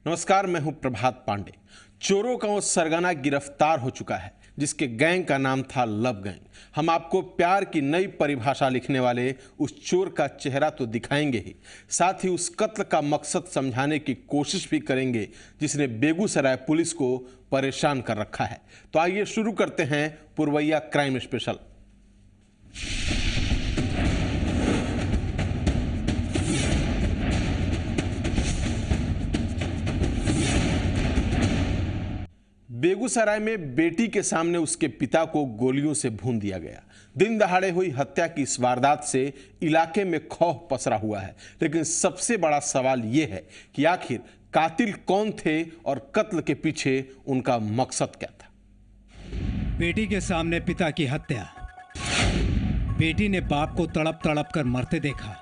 नमस्कार, मैं हूं प्रभात पांडे। चोरों का वो सरगना गिरफ्तार हो चुका है जिसके गैंग का नाम था लव गैंग। हम आपको प्यार की नई परिभाषा लिखने वाले उस चोर का चेहरा तो दिखाएंगे ही, साथ ही उस कत्ल का मकसद समझाने की कोशिश भी करेंगे जिसने बेगूसराय पुलिस को परेशान कर रखा है। तो आइए शुरू करते हैं पुरवैया क्राइम स्पेशल। बेगूसराय में बेटी के सामने उसके पिता को गोलियों से भून दिया गया। दिन दहाड़े हुई हत्या की इस वारदात से इलाके में खौफ पसरा हुआ है, लेकिन सबसे बड़ा सवाल यह है कि आखिर कातिल कौन थे और कत्ल के पीछे उनका मकसद क्या था। बेटी के सामने पिता की हत्या। बेटी ने बाप को तड़प तड़प कर मरते देखा,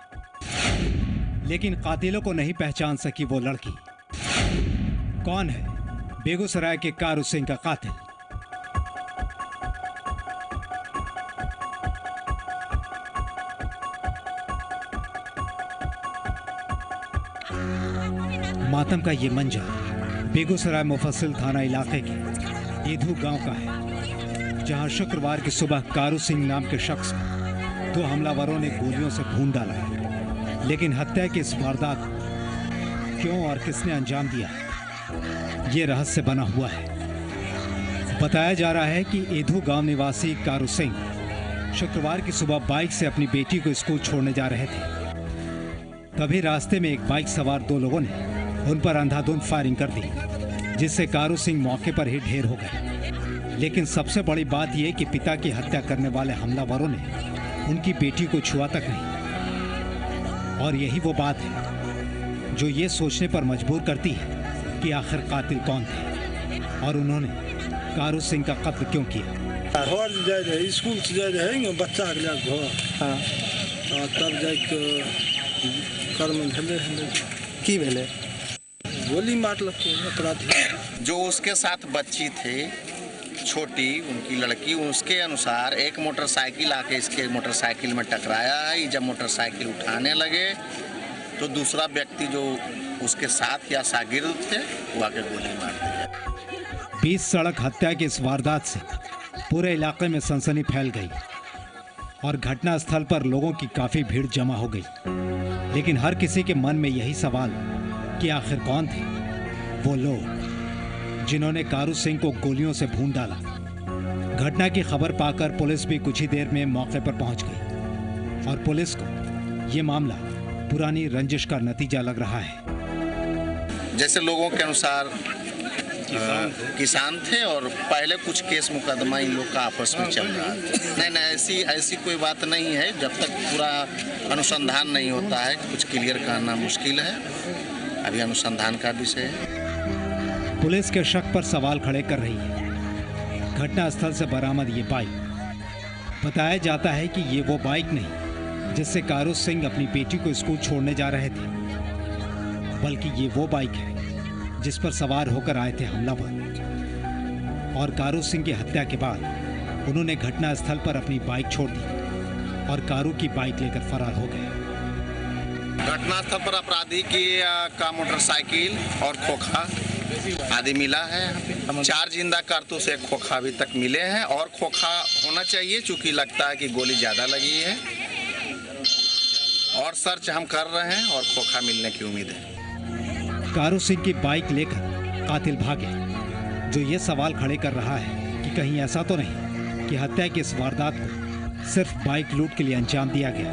लेकिन कातिलों को नहीं पहचान सकी वो लड़की। कौन है बेगूसराय के कारू सिंह का कातिल? मातम का ये मंजर बेगूसराय मुफस्सिल थाना इलाके के एधू गांव का है, जहां शुक्रवार की सुबह कारू सिंह नाम के शख्स को दो हमलावरों ने गोलियों से भून डाला है। लेकिन हत्या की इस वारदात को क्यों और किसने अंजाम दिया, ये रहस्य बना हुआ है। बताया जा रहा है कि एधू गांव निवासी कारू सिंह शुक्रवार की सुबह बाइक से अपनी बेटी को स्कूल छोड़ने जा रहे थे। तभी रास्ते में एक बाइक सवार दो लोगों ने उन पर अंधाधुंध फायरिंग कर दी, जिससे कारू सिंह मौके पर ही ढेर हो गए। लेकिन सबसे बड़ी बात यह कि पिता की हत्या करने वाले हमलावरों ने उनकी बेटी को छुआ तक नहीं। और यही वो बात है जो ये सोचने पर मजबूर करती है कि आखिर कातिल कौन थे और उन्होंने कारू सिंह का कत्ल क्यों किया। स्कूल से जा रहे बच्चा के लिए तब जाके कर्म की भेले गोली मार लगते अपराधी। जो उसके साथ बच्ची थे छोटी, उनकी लड़की, उसके अनुसार एक मोटरसाइकिल आके इसके मोटरसाइकिल में टकराया है। जब मोटरसाइकिल उठाने लगे तो दूसरा व्यक्ति जो उसके साथ या शागिर्द थे वो आके गोली मार दिया। 20 सड़क हत्या की इस वारदात से पूरे इलाके में सनसनी फैल गई और घटना स्थल पर लोगों की काफी भीड़ जमा हो गई। लेकिन हर किसी के मन में यही सवाल कि आखिर कौन थे वो लोग जिन्होंने कारू सिंह को गोलियों से भून डाला। घटना की खबर पाकर पुलिस भी कुछ ही देर में मौके पर पहुंच गई और पुलिस को ये मामला पुरानी रंजिश का नतीजा लग रहा है। जैसे लोगों के अनुसार किसान थे और पहले कुछ केस मुकदमा इन लोग का आपस में चल रहा है। नहीं, ऐसी कोई बात नहीं है। जब तक पूरा अनुसंधान नहीं होता है कुछ क्लियर करना मुश्किल है। अभी अनुसंधान का विषय है। पुलिस के शक पर सवाल खड़े कर रही है घटना स्थल से बरामद ये बाइक। बताया जाता है कि ये वो बाइक नहीं जिससे कारू सिंह अपनी बेटी को स्कूल छोड़ने जा रहे थे, बल्कि ये वो बाइक है जिस पर सवार होकर आए थे हमलावर। और कारू सिंह की हत्या के बाद उन्होंने घटना स्थल पर अपनी बाइक छोड़ दी और कारू की बाइक लेकर फरार हो गए। घटना स्थल पर अपराधी का मोटरसाइकिल और खोखा आदि मिला है। 4 जिंदा कारतूस, एक खोखा अभी तक मिले हैं और खोखा होना चाहिए चूंकि लगता है कि गोली ज्यादा लगी है। और सर्च हम कर रहे हैं और खोखा मिलने की उम्मीद है। कारू सिंह की बाइक लेकर कातिल भागे, जो ये सवाल खड़े कर रहा है कि कहीं ऐसा तो नहीं कि हत्या की इस वारदात को सिर्फ बाइक लूट के लिए अंजाम दिया गया।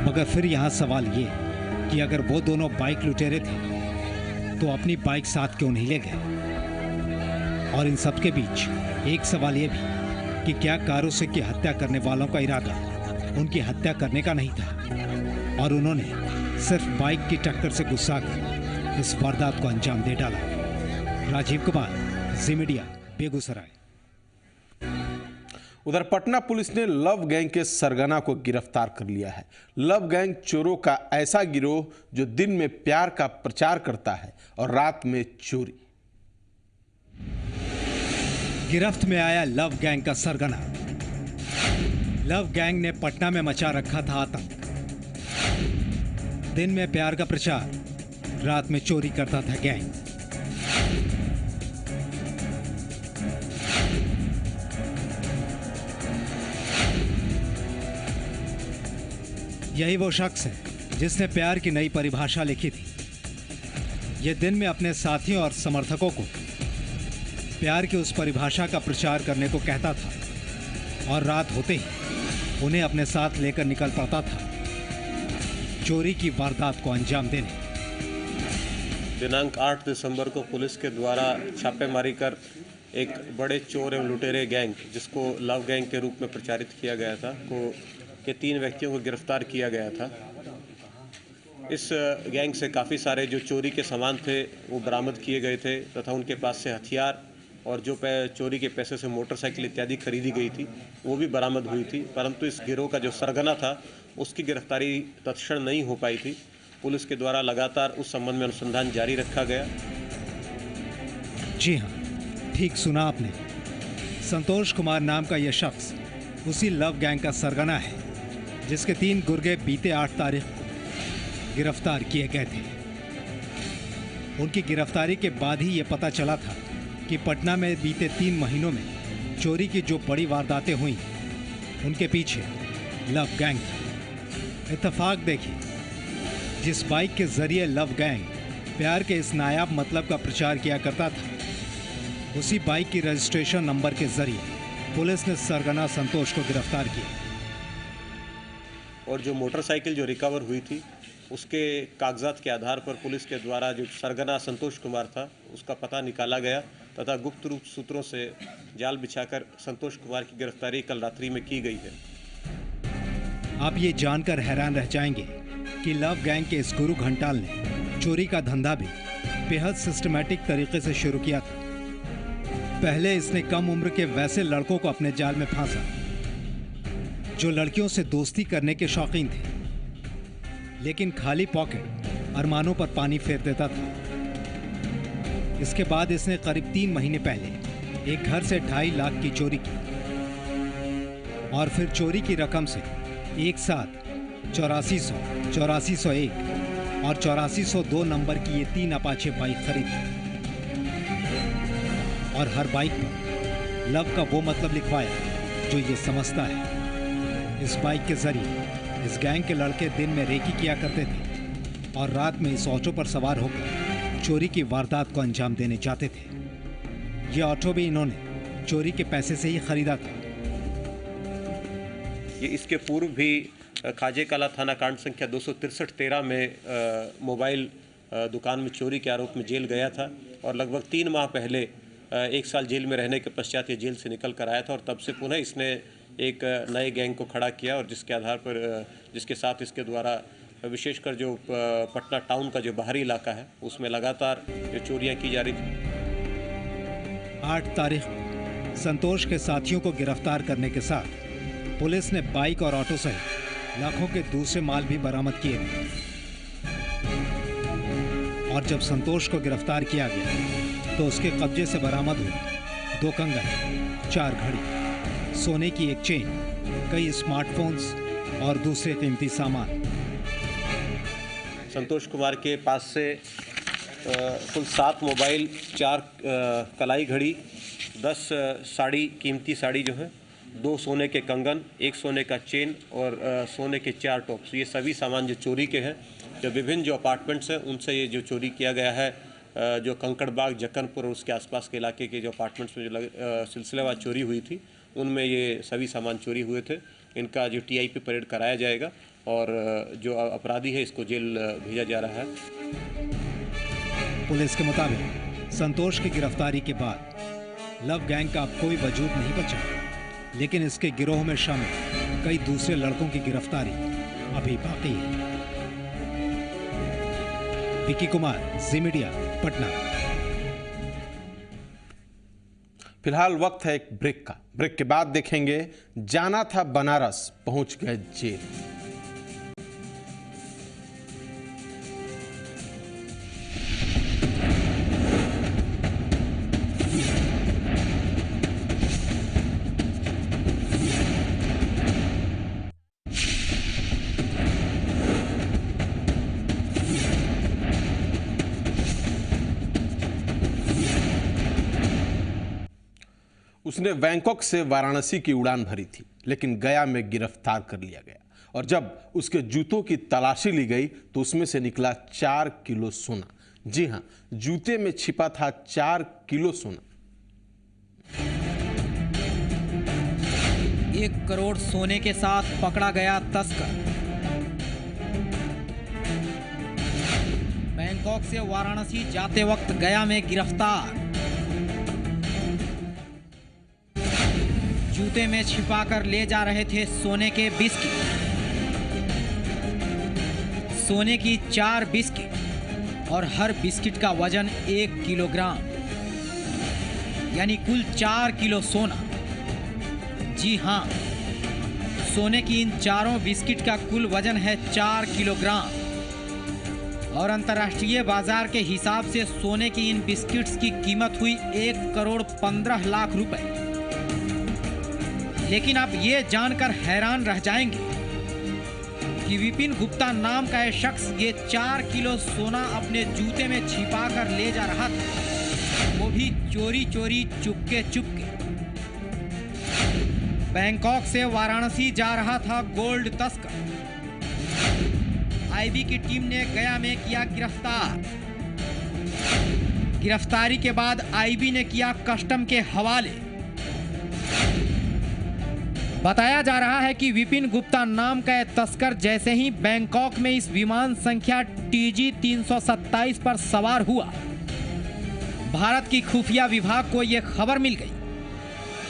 मगर फिर यहाँ सवाल ये कि अगर वो दोनों बाइक लुटेरे थे तो अपनी बाइक साथ क्यों नहीं ले गए। और इन सब के बीच एक सवाल ये भी कि क्या कारू सिंह की हत्या करने वालों का इरादा उनकी हत्या करने का नहीं था और उन्होंने सिर्फ बाइक की टक्कर से गुस्सा कर इस वारदात को अंजाम दे डाला। राजीव कुमार, जी मीडिया, बेगूसराय। उधर पटना पुलिस ने लव गैंग के सरगना को गिरफ्तार कर लिया है। लव गैंग चोरों का ऐसा गिरोह जो दिन में प्यार का प्रचार करता है और रात में चोरी। गिरफ्त में आया लव गैंग का सरगना। लव गैंग ने पटना में मचा रखा था आतंक। दिन में प्यार का प्रचार, रात में चोरी करता था गैंग। यही वो शख्स है जिसने प्यार की नई परिभाषा लिखी थी। यह दिन में अपने साथियों और समर्थकों को प्यार की उस परिभाषा का प्रचार करने को कहता था और रात होते ही उन्हें अपने साथ लेकर निकल पड़ता था चोरी की वारदात को अंजाम देने। दिनांक 8 दिसंबर को पुलिस के द्वारा छापेमारी कर एक बड़े चोर एवं लुटेरे गैंग, जिसको लव गैंग के रूप में प्रचारित किया गया था, के 3 व्यक्तियों को गिरफ्तार किया गया था। इस गैंग से काफ़ी सारे जो चोरी के सामान थे वो बरामद किए गए थे तथा उनके पास से हथियार और जो चोरी के पैसे से मोटरसाइकिल इत्यादि खरीदी गई थी वो भी बरामद हुई थी। परंतु इस गिरोह का जो सरगना था उसकी गिरफ्तारी तत्क्षण नहीं हो पाई थी। पुलिस के द्वारा लगातार उस संबंध में अनुसंधान जारी रखा गया। जी हाँ, ठीक सुना आपने। संतोष कुमार नाम का यह शख्स उसी लव गैंग का सरगना है जिसके 3 गुर्गे बीते 8 तारीख को गिरफ्तार किए गए थे। उनकी गिरफ्तारी के बाद ही ये पता चला था कि पटना में बीते 3 महीनों में चोरी की जो बड़ी वारदातें हुई उनके पीछे लव गैंग था। इत्तेफाक देखिए, जिस बाइक के जरिए लव गैंग प्यार के इस नायाब मतलब का प्रचार किया करता था, उसी बाइक की रजिस्ट्रेशन नंबर के जरिए पुलिस ने सरगना संतोष को गिरफ्तार किया। और जो मोटरसाइकिल जो रिकवर हुई थी उसके कागजात के आधार पर पुलिस के द्वारा जो सरगना संतोष कुमार था उसका पता निकाला गया तथा गुप्त रूप सूत्रों से जाल बिछाकर संतोष कुमार की गिरफ्तारी कल रात्रि में की गई है। आप ये जानकर हैरान रह जाएंगे कि लव गैंग के इस गुरु घंटाल ने चोरी का धंधा भी बेहद सिस्टमैटिक तरीके से शुरू किया था। पहले इसने कम उम्र के वैसे लड़कों को अपने जाल में फांसा जो लड़कियों से दोस्ती करने के शौकीन थे, लेकिन खाली पॉकेट अरमानों पर पानी फेर देता था। इसके बाद इसने करीब 3 महीने पहले एक घर से 2.5 लाख की चोरी की और फिर चोरी की रकम से एक साथ 8400, 8401 और 8402 नंबर की ये 3 अपाचे बाइक खरीदी और हर बाइक पर लव का वो मतलब लिखवाया जो ये समझता है। इस बाइक के जरिए इस गैंग के लड़के दिन में रेकी किया करते थे और रात में इस ऑटो पर सवार होकर चोरी की वारदात को अंजाम देने जाते थे। ये ऑटो भी इन्होंने चोरी के पैसे से ही खरीदा था। ये इसके पूर्व भी खाजे कला थाना कांड संख्या 263-13 में मोबाइल दुकान में चोरी के आरोप में जेल गया था और लगभग 3 माह पहले 1 साल जेल में रहने के पश्चात ये जेल से निकल कर आया था और तब से पुनः इसने एक नए गैंग को खड़ा किया और जिसके आधार पर जिसके साथ इसके द्वारा विशेषकर जो पटना टाउन का जो बाहरी इलाका है उसमें लगातार जो चोरियां की जा रही थी। 8 तारीख को संतोष के साथियों को गिरफ्तार करने के साथ पुलिस ने बाइक और ऑटो सहित लाखों के दूसरे माल भी बरामद किए थे। और जब संतोष को गिरफ्तार किया गया तो उसके कब्जे से बरामद हुए 2 कंगन, 4 घड़ी, सोने की एक चेन, कई स्मार्टफोन्स और दूसरे कीमती सामान। संतोष कुमार के पास से कुल 7 मोबाइल, 4 कलाई घड़ी, 10 साड़ी, कीमती साड़ी जो है, 2 सोने के कंगन, 1 सोने का चेन और सोने के 4 टॉप्स, ये सभी सामान जो चोरी के हैं, जो विभिन्न जो अपार्टमेंट्स हैं उनसे ये जो चोरी किया गया है। जो कंकड़बाग, जक्कनपुर और उसके आसपास के इलाके के जो अपार्टमेंट्स में जो सिलसिलेवार चोरी हुई थी उनमें ये सभी सामान चोरी हुए थे। इनका जो टीआईपी परेड कराया जाएगा और जो अपराधी है इसको जेल भेजा जा रहा है। पुलिस के मुताबिक संतोष की गिरफ्तारी के बाद लव गैंग का अब कोई वजूद नहीं बचा, लेकिन इसके गिरोह में शामिल कई दूसरे लड़कों की गिरफ्तारी अभी बाकी है। विकी कुमार, जी मीडिया, पटना। फिलहाल वक्त है एक ब्रेक का। ब्रेक के बाद देखेंगे जाना था बनारस, पहुंच गए जेल। उसने बैंकॉक से वाराणसी की उड़ान भरी थी, लेकिन गया में गिरफ्तार कर लिया गया और जब उसके जूतों की तलाशी ली गई तो उसमें से निकला 4 किलो सोना। जी हां, जूते में छिपा था 4 किलो सोना। 1 करोड़ सोने के साथ पकड़ा गया तस्कर। बैंकॉक से वाराणसी जाते वक्त गया में गिरफ्तार। जूते में छिपाकर ले जा रहे थे सोने के बिस्किट। सोने की 4 बिस्किट और हर बिस्किट का वजन 1 किलोग्राम, यानी कुल 4 किलो सोना। जी हां, सोने की इन चारों बिस्किट का कुल वजन है 4 किलोग्राम और अंतर्राष्ट्रीय बाजार के हिसाब से सोने की इन बिस्किट्स की कीमत हुई 1 करोड़ 15 लाख रुपए। लेकिन आप ये जानकर हैरान रह जाएंगे कि विपिन गुप्ता नाम का यह शख्स ये 4 किलो सोना अपने जूते में छिपा कर ले जा रहा था, वो भी चोरी चोरी, चुपके चुपके। बैंकॉक से वाराणसी जा रहा था गोल्ड तस्कर। आईबी की टीम ने गया में किया गिरफ्तार। गिरफ्तारी के बाद आईबी ने किया कस्टम के हवाले। बताया जा रहा है कि विपिन गुप्ता नाम का यह तस्कर जैसे ही बैंकॉक में इस विमान संख्या TG 327 पर सवार हुआ, भारत की खुफिया विभाग को यह खबर मिल गई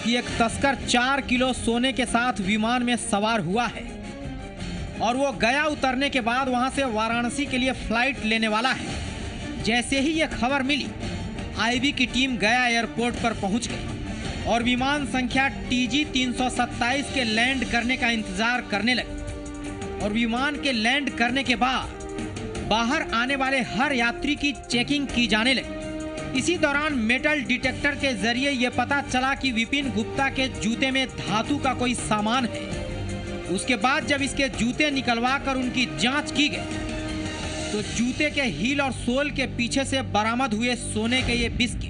कि एक तस्कर 4 किलो सोने के साथ विमान में सवार हुआ है और वो गया उतरने के बाद वहां से वाराणसी के लिए फ्लाइट लेने वाला है। जैसे ही ये खबर मिली, आईबी की टीम गया एयरपोर्ट पर पहुंच गई और विमान संख्या TG 327 के लैंड करने का इंतजार करने लगी। और विमान के लैंड करने के बाद बाहर आने वाले हर यात्री की चेकिंग की जाने लगी। इसी दौरान मेटल डिटेक्टर के जरिए यह पता चला कि विपिन गुप्ता के जूते में धातु का कोई सामान है। उसके बाद जब इसके जूते निकलवा कर उनकी जांच की गई तो जूते के हील और सोल के पीछे से बरामद हुए सोने के ये बिस्किट।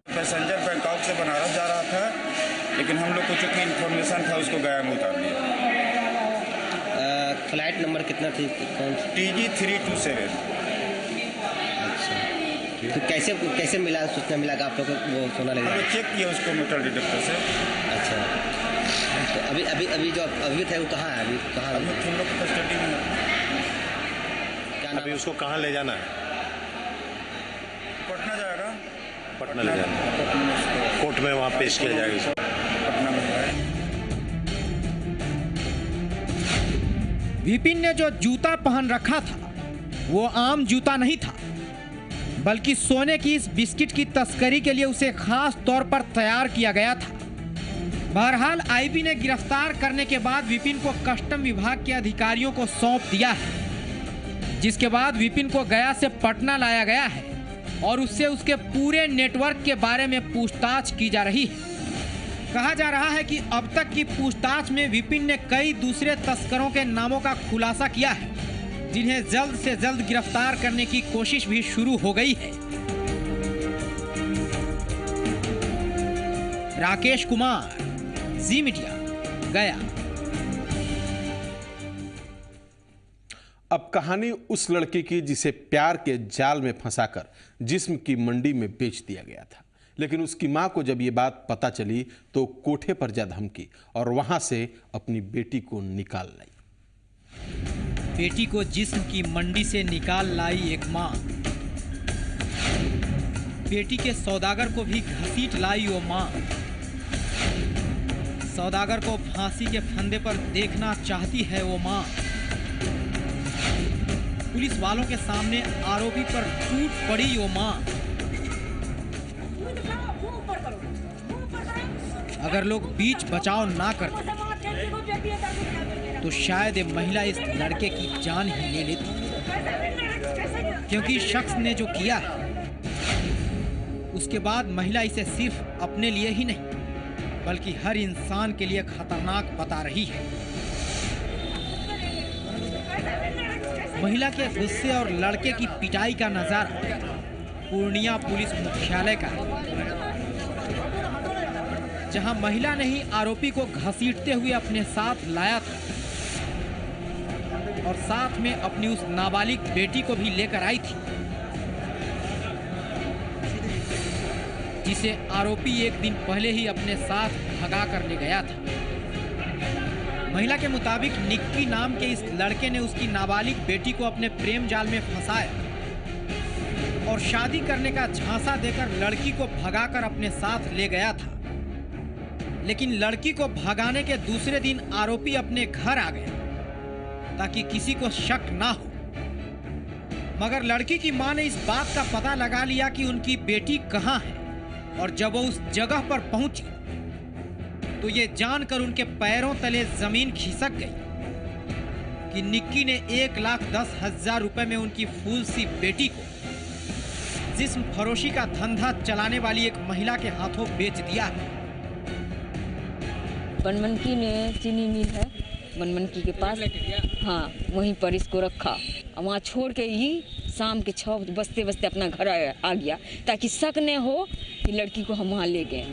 पैसेंजर बैंकॉक से बनारस जा रहा था, लेकिन हम लोग को चूँकि इन्फॉर्मेशन था उसको गया में उतार दिया। फ्लाइट नंबर कितना थी? कौन सी? TG 327। अच्छा, तो कैसे मिला, सूचना मिला कि आप लोग को वो सोना लगा? हमने चेक किया उसको मेटल डिटेक्टर से। अच्छा, तो अभी जो अभी थे वो कहाँ है? अभी कहाँ? अभी हम लोग कस्टडी में है। क्या नाम? अभी उसको कहाँ ले जाना है? पटना जाएगा। पटना ले जाना है, कोर्ट में वहाँ पेश किया जाएगा। पटना में है। विपिन ने जो जूता पहन रखा था वो आम जूता नहीं था, बल्कि सोने की इस बिस्किट की तस्करी के लिए उसे खास तौर पर तैयार किया गया था। बहरहाल आईबी ने गिरफ्तार करने के बाद विपिन को कस्टम विभाग के अधिकारियों को सौंप दिया है, जिसके बाद विपिन को गया से पटना लाया गया है और उससे उसके पूरे नेटवर्क के बारे में पूछताछ की जा रही है। कहा जा रहा है कि अब तक की पूछताछ में विपिन ने कई दूसरे तस्करों के नामों का खुलासा किया है, जिन्हें जल्द से जल्द गिरफ्तार करने की कोशिश भी शुरू हो गई है। राकेश कुमार, जी मीडिया, गया। अब कहानी उस लड़की की जिसे प्यार के जाल में फंसाकर जिस्म की मंडी में बेच दिया गया था, लेकिन उसकी मां को जब ये बात पता चली तो कोठे पर जा धमकी और वहां से अपनी बेटी को निकाल लाई। बेटी को जिस्म की मंडी से निकाल लाई एक मां। बेटी के सौदागर को भी घसीट लाई वो मां। सौदागर को फांसी के फंदे पर देखना चाहती है वो मां। पुलिस वालों के सामने आरोपी पर टूट पड़ी वो मां। अगर लोग बीच बचाव ना करते तो शायद ये महिला इस लड़के की जान ही ले लेती, क्योंकि शख्स ने जो किया है उसके बाद महिला इसे सिर्फ अपने लिए ही नहीं बल्कि हर इंसान के लिए खतरनाक बता रही है। महिला के गुस्से और लड़के की पिटाई का नजारा पूर्णिया पुलिस मुख्यालय का है, जहां महिला ने ही आरोपी को घसीटते हुए अपने साथ लाया था और साथ में अपनी उस नाबालिग बेटी को भी लेकर आई थी, जिसे आरोपी एक दिन पहले ही अपने साथ भगा कर ले गया था। महिला के मुताबिक निक्की नाम के इस लड़के ने उसकी नाबालिग बेटी को अपने प्रेम जाल में फंसाया और शादी करने का झांसा देकर लड़की को भगाकर अपने साथ ले गया था। लेकिन लड़की को भगाने के दूसरे दिन आरोपी अपने घर आ गया ताकि किसी को शक ना हो। मगर लड़की की मां ने इस बात का पता लगा लिया कि उनकी बेटी कहां है, और जब वो उस जगह पर पहुंची तो ये जानकर उनके पैरों तले जमीन खिसक गई कि निक्की ने 1,10,000 रुपए में उनकी फूल सी बेटी को जिस्म फरोशी का धंधा चलाने वाली एक महिला के हाथों बेच दिया है। बनमनकी में चीनी मिल है, बनमनकी के पास, हाँ वहीं पर इसको रखा। वहाँ छोड़ के ही शाम के 6 बजते बजते अपना घर आ गया ताकि शक न हो कि लड़की को हम वहाँ ले गए।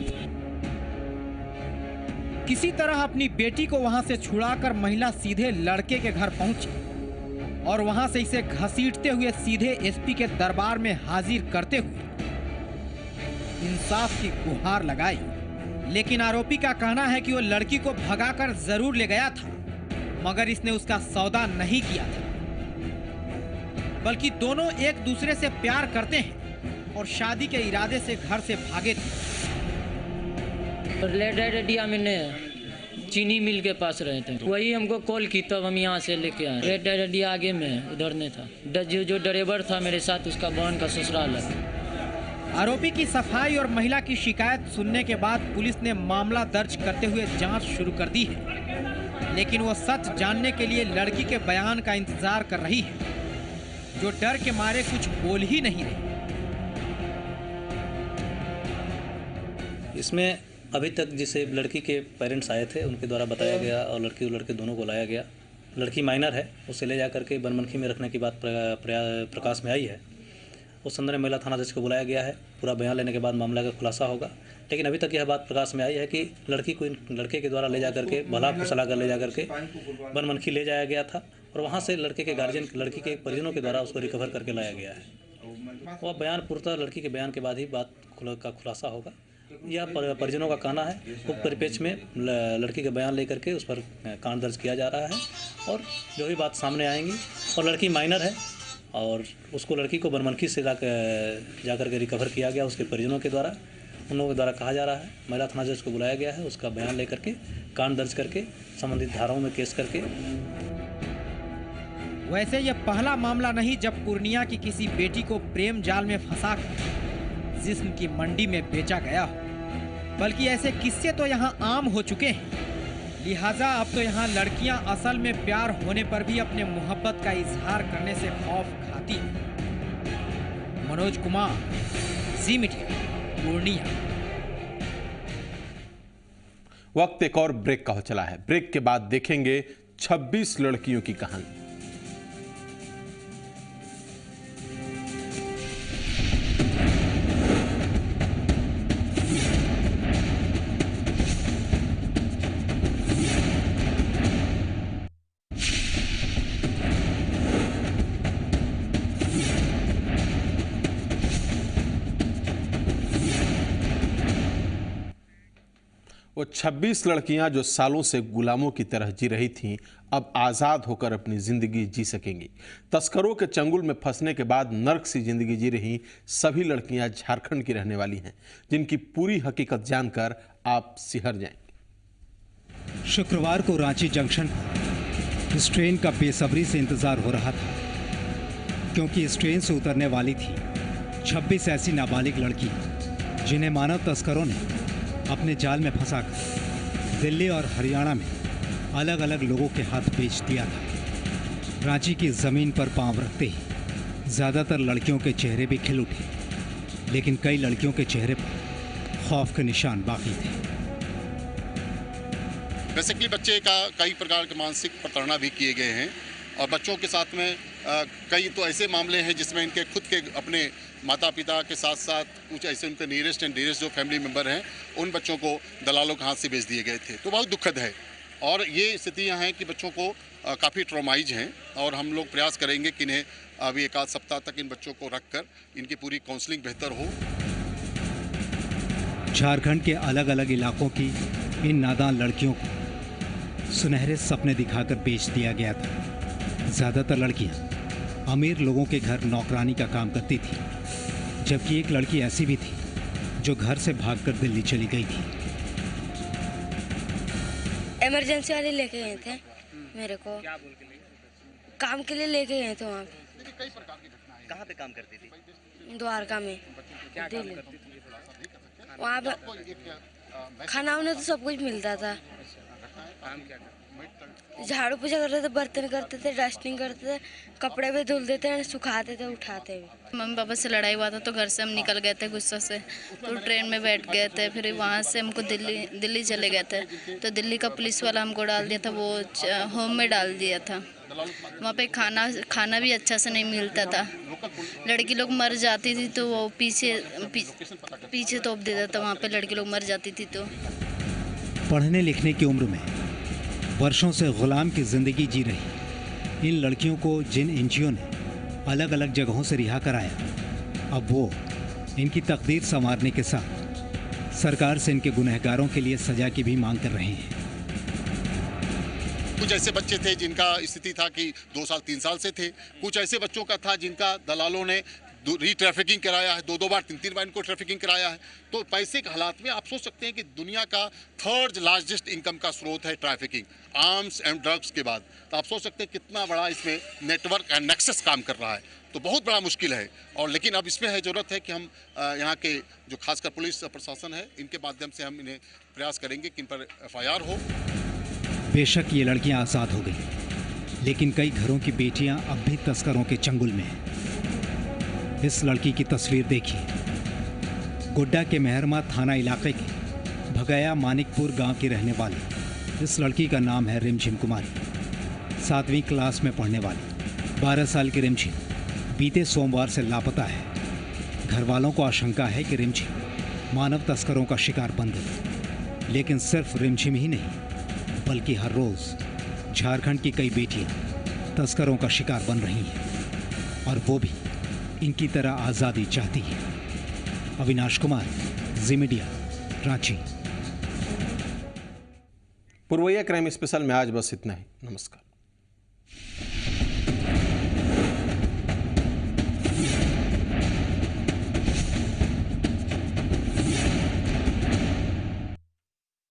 किसी तरह अपनी बेटी को वहां से छुड़ाकर महिला सीधे लड़के के घर पहुंची और वहां से इसे घसीटते हुए सीधे एसपी के दरबार में हाजिर करते हुए इंसाफ की गुहार लगाई। लेकिन आरोपी का कहना है कि वो लड़की को भगाकर जरूर ले गया था, मगर इसने उसका सौदा नहीं किया था, बल्कि दोनों एक दूसरे से प्यार करते हैं और शादी के इरादे से घर से भागे थे। रेड डायरेडिया में चीनी मिल के पास रहे थे, वही हमको कॉल की, तब हम यहाँ से लेके आए। रेड डायरेडिया आगे में उधर नहीं था, जो ड्राइवर था मेरे साथ उसका बहन का ससुराल है। आरोपी की सफाई और महिला की शिकायत सुनने के बाद पुलिस ने मामला दर्ज करते हुए जांच शुरू कर दी है, लेकिन वो सच जानने के लिए लड़की के बयान का इंतजार कर रही है, जो डर के मारे कुछ बोल ही नहीं रही। इसमें अभी तक जिसे लड़की के पेरेंट्स आए थे उनके द्वारा बताया गया और लड़की और लड़के दोनों को लाया गया। लड़की माइनर है, उसे ले जा करके बनमनखी में रखने की बात प्रकाश में आई है। उस संदर्भ में महिला थाना अध्यक्ष को बुलाया गया है। पूरा बयान लेने के बाद मामला का खुलासा होगा। लेकिन अभी तक यह बात प्रकाश में आई है कि लड़की को लड़के के द्वारा ले जा करके भला फुसला कर ले जा करके बनमनखी ले जाया गया था और वहाँ से लड़के के गार्जियन लड़की के परिजनों के द्वारा उसको रिकवर करके लाया गया है। वह बयान पूर्णतः लड़की के बयान के बाद ही बात का खुलासा होगा। यह परिजनों का कहना है। उक्त परिप्रेक्ष्य में लड़की का बयान लेकर के उस पर कांड दर्ज किया जा रहा है और जो भी बात सामने आएंगी, और लड़की माइनर है और उसको लड़की को बनमनखी से जाकर के रिकवर किया गया उसके परिजनों के द्वारा। उन लोगों के द्वारा कहा जा रहा है महिला थाना जज को बुलाया गया है, उसका बयान लेकर के कांड दर्ज करके संबंधित धाराओं में केस करके। वैसे यह पहला मामला नहीं जब पूर्णिया की किसी बेटी को प्रेम जाल में फंसाकर जिस्म की मंडी में बेचा गया हो, बल्कि ऐसे किस्से तो यहाँ आम हो चुके हैं। लिहाजा अब तो यहाँ लड़कियाँ असल में प्यार होने पर भी अपने मोहब्बत का इजहार करने से खौफ खाती हैं। मनोज कुमार, जी मीडिया, पूर्णिया। वक्त एक और ब्रेक का हो चला है। ब्रेक के बाद देखेंगे 26 लड़कियों की कहानी। वो 26 लड़कियां जो सालों से गुलामों की तरह जी रही थीं, अब आज़ाद होकर अपनी ज़िंदगी जी सकेंगी। तस्करों के चंगुल में फंसने के बाद नर्क सी जिंदगी जी रही सभी लड़कियां झारखंड की रहने वाली हैं, जिनकी पूरी हकीकत जानकर आप सिहर जाएंगे। शुक्रवार को रांची जंक्शन पर इस ट्रेन का बेसब्री से इंतजार हो रहा था, क्योंकि इस ट्रेन से उतरने वाली थी 26 ऐसी नाबालिग लड़की जिन्हें मानव तस्करों ने अपने जाल में फंसाकर दिल्ली और हरियाणा में अलग अलग लोगों के हाथ बेच दिया था। रांची की ज़मीन पर पांव रखते ही ज़्यादातर लड़कियों के चेहरे भी खिल उठे, लेकिन कई लड़कियों के चेहरे पर खौफ के निशान बाकी थे। बेसिकली बच्चे का कई प्रकार के मानसिक प्रताड़ना भी किए गए हैं और बच्चों के साथ में कई तो ऐसे मामले हैं जिसमें इनके खुद के अपने माता पिता के साथ साथ कुछ ऐसे उनके नियरेस्ट एंड डियरेस्ट जो फैमिली मेम्बर हैं उन बच्चों को दलालों के हाथ से बेच दिए गए थे। तो बहुत दुखद है और ये स्थितियाँ हैं कि बच्चों को काफ़ी ट्रॉमाइज हैं और हम लोग प्रयास करेंगे कि इन्हें अभी एक आध सप्ताह तक इन बच्चों को रख कर इनकी पूरी काउंसलिंग बेहतर हो। झारखंड के अलग अलग इलाकों की इन नादान लड़कियों को सुनहरे सपने दिखाकर बेच दिया गया था। ज़्यादातर लड़कियां अमीर लोगों के घर नौकरानी का काम करती थी, जबकि एक लड़की ऐसी भी थी जो घर से भागकर दिल्ली चली गई थी। इमरजेंसी वाले लेके गए थे मेरे को, काम के लिए लेके गए थे वहाँ पे। कहाँ पे काम करती थी? द्वारका में, दिल्ली। वहाँ पे खाना वाना तो सब कुछ मिलता था। झाड़ू पोछा करते थे, बर्तन करते थे, डस्टिंग करते थे, कपड़े भी धुलते थे, सुखाते थे, उठाते भी। मम्मी पापा से लड़ाई हुआ था तो घर से हम निकल गए थे गुस्से से, तो ट्रेन में बैठ गए थे। फिर वहाँ से हमको दिल्ली चले गए थे, तो दिल्ली का पुलिस वाला हमको डाल दिया था, वो होम में डाल दिया था। वहाँ पे खाना भी अच्छा से नहीं मिलता था। लड़की लोग मर जाती थी तो वो पीछे तोप देता था, वहाँ पे लड़की लोग मर जाती थी। तो पढ़ने लिखने की उम्र में वर्षों से गुलाम की ज़िंदगी जी रही इन लड़कियों को जिन एनजीओ ने अलग अलग जगहों से रिहा कराया, अब वो इनकी तकदीर संवारने के साथ सरकार से इनके गुनहगारों के लिए सजा की भी मांग कर रहे हैं। कुछ ऐसे बच्चे थे जिनका स्थिति था कि 2 साल 3 साल से थे। कुछ ऐसे बच्चों का था जिनका दलालों ने री-ट्रैफिकिंग कराया है, 2 बार 3 बार इनको ट्रैफिकिंग कराया है। तो पैसे के हालात में आप सोच सकते हैं कि दुनिया का 3rd लार्जेस्ट इनकम का स्रोत है ट्रैफिकिंग, आर्म्स एंड ड्रग्स के बाद। तो आप सोच सकते हैं कितना बड़ा इसमें नेटवर्क एंड नेक्सस काम कर रहा है। तो बहुत बड़ा मुश्किल है और लेकिन अब इसमें है ज़रूरत है कि हम यहाँ के जो खासकर पुलिस प्रशासन है इनके माध्यम से हम इन्हें प्रयास करेंगे कि इन पर FIR हो। बेशक ये लड़कियां आज़ाद हो गई, लेकिन कई घरों की बेटियां अब भी तस्करों के चंगुल में हैं। इस लड़की की तस्वीर देखिए। गोड्डा के मेहरमा थाना इलाके के भगया मानिकपुर गांव की रहने वाली इस लड़की का नाम है रिमझिम कुमारी। 7वीं क्लास में पढ़ने वाली 12 साल की रिमझिम बीते सोमवार से लापता है। घर वालों को आशंका है कि रिमझिम मानव तस्करों का शिकार बन गई। लेकिन सिर्फ रिमझिम ही नहीं, बल्कि हर रोज़ झारखंड की कई बेटियां तस्करों का शिकार बन रही हैं और वो भी इनकी तरह आज़ादी चाहती है। अविनाश कुमार, जी मीडिया, रांची। पूर्वैया क्राइम स्पेशल में आज बस इतना ही। नमस्कार।